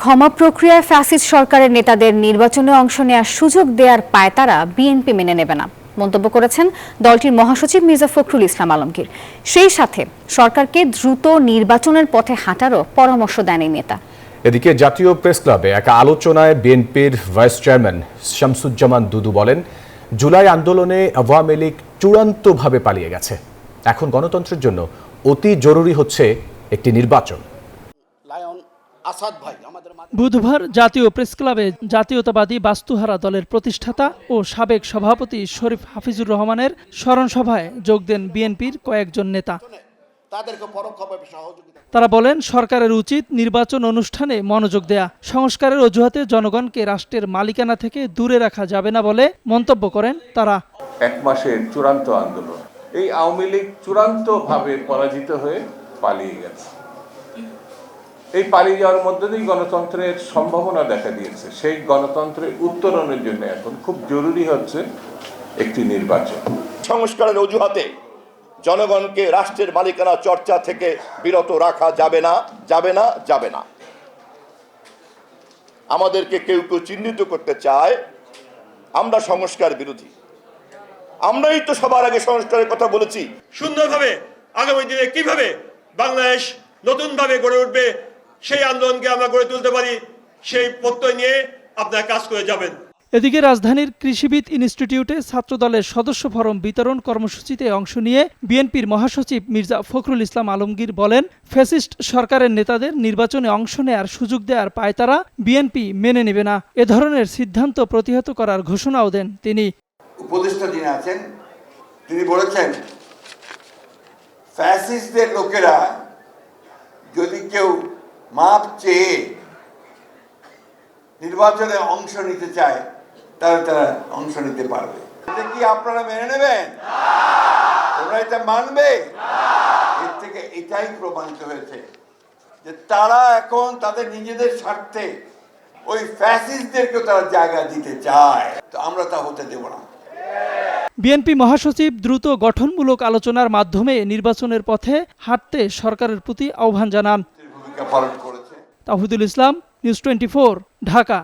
ক্ষমা প্রক্রিয়ায় ফ্যাসিস্ট সরকারের নেতাদের নির্বাচনে অংশ নেওয়ার সুযোগ দেওয়ার পায়তারা বিএনপি মেনে নেবে না মন্তব্য করেছেন দলটির মহাসচিব মির্জা ফখরুল ইসলাম আলমগীর। সেই সাথে সরকারকে দ্রুত নির্বাচনের পথে হাঁটারও পরামর্শ দেন এই নেতা। এদিকে জাতীয় প্রেস ক্লাবে এক আলোচনায় বিএনপির ভাইস চেয়ারম্যান শামসুজ্জামান দুদু বলেন, জুলাই আন্দোলনে আওয়ামী লীগ চূড়ান্তভাবে পালিয়ে গেছে। এখন গণতন্ত্রের জন্য অতি জরুরি হচ্ছে একটি নির্বাচন। বুধবার জাতীয় প্রেস ক্লাবে জাতীয়তাবাদী বাস্তুহারা দলের প্রতিষ্ঠাতা ও সাবেক সভাপতি শরীফ হাফিজুর রহমানের স্মরণ সভায় যোগ দেন বিএনপির কয়েকজন নেতা। তারা বলেন, সরকারের উচিত নির্বাচন অনুষ্ঠানে মনোযোগ দেয়া, সংস্কারের অজুহাতে জনগণকে রাষ্ট্রের মালিকানা থেকে দূরে রাখা যাবে না বলে মন্তব্য করেন তারা। এক মাসের চূড়ান্ত আন্দোলন, এই আওয়ামী লীগ চূড়ান্তভাবে পরাজিত হয়ে পালিয়ে গেছে। এই পালিয়ে যাওয়ার মধ্যে দিয়েই গণতন্ত্রের সম্ভাবনা দেখা দিয়েছে। সেই গণতন্ত্রের উত্তরণের জন্য এখন খুব জরুরি হচ্ছে একটি নির্বাচন। সংস্কারের অজুহাতে জনগণকে রাষ্ট্রের মালিকানা চর্চা থেকে বিরত রাখা যাবে না, যাবে না, যাবে না। আমাদেরকে কেউ কেউ চিহ্নিত করতে চায় আমরা সংস্কার বিরোধী। আমরাই তো সবার আগে সংস্কারের কথা বলেছি। সুন্দরভাবে আগামী দিনে কিভাবে বাংলাদেশ নতুনভাবে গড়ে উঠবে, সেই আন্দোলনকে আমরা গড়ে তুলতে পারি, সেই প্রত্যয় নিয়ে আপনারা কাজ করে যাবেন। এদিকে রাজধানীর কৃষিবিদ ইনস্টিটিউটে ছাত্রদলের সদস্য ফরম বিতরণ কর্মসূচিতে অংশ নিয়ে বিএনপির মহাসচিব মির্জা ফখরুল ইসলাম আলমগীর বলেন, ফ্যাসিস্ট সরকারের নেতাদের নির্বাচনে অংশ নেয়ার সুযোগ দেওয়ার পায়তারা বিএনপি মেনে নেবে না। এ ধরনের সিদ্ধান্ত প্রতিহত করার ঘোষণাও দেন তিনি। উপদেষ্টা যিনি আছেন তিনি বলেছেন, ফ্যাসিস্টদের লোকেরা যদি কেউ মাপ চেয়ে নির্বাচনে অংশ নিতে চায় তাহলে তারা অংশ নিতে পারবে। এটা কি আপনারা মেনে নেবেন? তোমরা এটা মানবে? এর থেকে এটাই প্রমাণিত হয়েছে যে তারা এখন তাদের নিজেদের স্বার্থে ওই ফ্যাসিস্টদেরকেও তারা জায়গা দিতে চায়। তো আমরা তা হতে দেব না। বিএনপি মহাসচিব দ্রুত গঠনমূলক আলোচনার মাধ্যমে নির্বাচনের পথে হাঁটতে সরকারের প্রতি আহ্বান জানান। তাওহিদুল ইসলাম, নিউজ 24, ঢাকা।